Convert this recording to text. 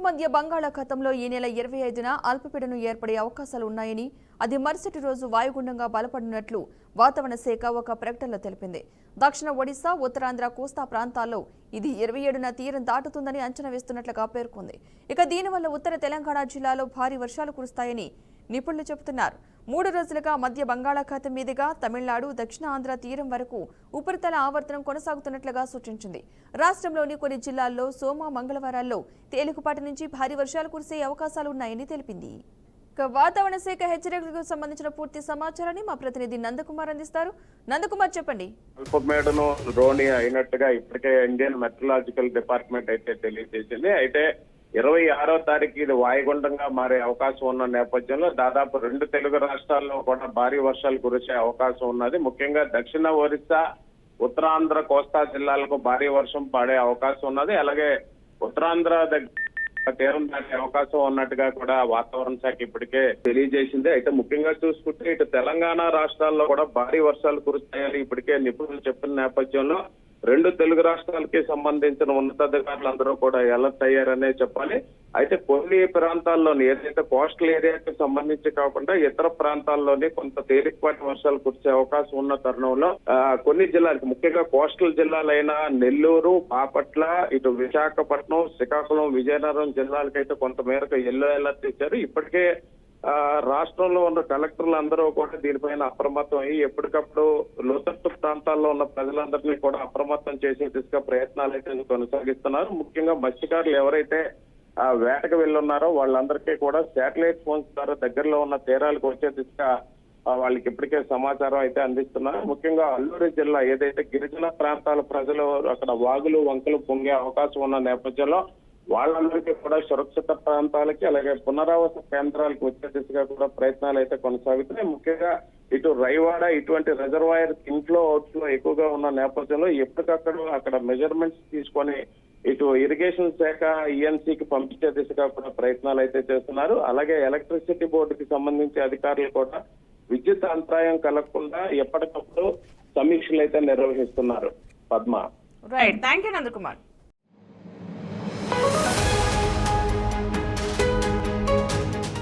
మధ్య బంగాళాఖాతంలో ఈ నెల 25న అల్పపీడనం ఏర్పడే అవకాశాలు ఉన్నాయని, అది మరుసటి రోజు వాయుగుండంగా బలపడినట్లు వాతావరణ శాఖ ఒక ప్రకటనలో తెలిపింది. దక్షిణ ఒడిశా, ఉత్తరాంధ్ర, కోస్తా ప్రాంతాల్లో ఇది 27న తీరం దాటుతుందని అంచనా వేస్తున్నట్లుగా పేర్కొంది. ఇక దీనివల్ల ఉత్తర తెలంగాణ జిల్లాలో భారీ వర్షాలు కురుస్తాయని నిపుణులు చెబుతున్నారు. 3 రోజులుగా మధ్య బంగాళాఖాతం మీదుగా తమిళనాడు, దక్షిణ ఆంధ్ర తీరం వరకు ఉపరితల ఆవర్తనం కొనసాగుతున్నట్లుగా సూచించింది. రాష్ట్రంలోని కొన్ని జిల్లాల్లో సోమ, మంగళవారాల్లో తేలికపాటి నుంచి భారీ వర్షాలు కురిసే అవకాశాలు ఉన్నాయని తెలిపింది. ఇక వాతావరణ శాఖ హెచ్చరికలకు సంబంధించిన పూర్తి సమాచారాన్ని మా ప్రతినిధి నందకుమార్ అందిస్తారు. నందకుమార్, చెప్పండి. అల్పపీడనం రోణి అయినట్టుగా ఇప్పటికే ఇండియన్ మెట్రలాజికల్ డిపార్ట్మెంట్ అయితే తెలియజేసింది. అయితే 26వ తారీఖు ఇది వాయుగుండంగా మారే అవకాశం ఉన్న నేపథ్యంలో దాదాపు 2 తెలుగు రాష్ట్రాల్లో కూడా భారీ వర్షాలు కురిసే అవకాశం ఉన్నది. ముఖ్యంగా దక్షిణ ఒరిస్సా, ఉత్తరాంధ్ర, కోస్తా జిల్లాలకు భారీ వర్షం పడే అవకాశం ఉన్నది. అలాగే ఉత్తరాంధ్ర తీరం దాటే అవకాశం ఉన్నట్టుగా కూడా వాతావరణ శాఖ ఇప్పటికే తెలియజేసింది. అయితే ముఖ్యంగా చూసుకుంటే ఇటు తెలంగాణ రాష్ట్రాల్లో కూడా భారీ వర్షాలు కురుస్తాయని ఇప్పటికే నిపుణులు చెప్పిన నేపథ్యంలో 2 తెలుగు రాష్ట్రాలకి సంబంధించిన ఉన్నతాధికారులందరూ కూడా అలర్ట్ అయ్యారనే చెప్పాలి. అయితే కొన్ని ప్రాంతాల్లోని ఏదైతే కోస్టల్ ఏరియాకి సంబంధించి కాకుండా ఇతర ప్రాంతాల్లోని కొంత తేలికపాటి వర్షాలు కురిసే అవకాశం ఉన్న తరుణంలో కొన్ని జిల్లాలకు, ముఖ్యంగా కోస్టల్ జిల్లాలైన నెల్లూరు, బాపట్ల, ఇటు విశాఖపట్నం, శ్రీకాకుళం, విజయనగరం జిల్లాలకైతే కొంత మేరకు ఎల్లో అలర్ట్ ఇచ్చారు. ఇప్పటికే రాష్ట్రంలో ఉన్న కలెక్టర్లు అందరూ కూడా దీనిపైన అప్రమత్తం అయ్యి ఎప్పటికప్పుడు లోతట్టు ప్రాంతాల్లో ఉన్న ప్రజలందరినీ కూడా అప్రమత్తం చేసే దిశగా ప్రయత్నాలు అయితే కొనసాగిస్తున్నారు. ముఖ్యంగా మత్స్యకారులు ఎవరైతే వేటకు వెళ్ళున్నారో వాళ్ళందరికీ కూడా శాటిలైట్ ఫోన్స్ ద్వారా దగ్గరలో ఉన్న తీరాలకు వచ్చే దిశగా వాళ్ళకి ఇప్పటికే సమాచారం అయితే అందిస్తున్నారు. ముఖ్యంగా అల్లూరు జిల్లా ఏదైతే గిరిజన ప్రాంతాల ప్రజలు అక్కడ వాగులు, వంకలు పొంగే అవకాశం ఉన్న నేపథ్యంలో వాళ్ళందరికీ కూడా సురక్షిత ప్రాంతాలకి అలాగే పునరావాస కేంద్రాలకు వచ్చే దిశగా కూడా ప్రయత్నాలు అయితే కొనసాగుతున్నాయి. ముఖ్యంగా ఇటు రైవాడ ఇటువంటి రిజర్వాయర్ ఇన్ఫ్లో అవుట్ఫ్లో ఎక్కువగా ఉన్న నేపథ్యంలో ఎప్పటికక్కడ అక్కడ మెజర్మెంట్స్ తీసుకొని ఇటు ఇరిగేషన్ శాఖ ఈఎన్సీకి పంపించే దిశగా కూడా ప్రయత్నాలు అయితే చేస్తున్నారు. అలాగే ఎలక్ట్రిసిటీ బోర్డుకి సంబంధించి అధికారులు కూడా విద్యుత్ అంతరాయం కలగకుండా ఎప్పటికప్పుడు సమీక్షలు అయితే నిర్వహిస్తున్నారు. Padma. Right, thank you Nandakumar.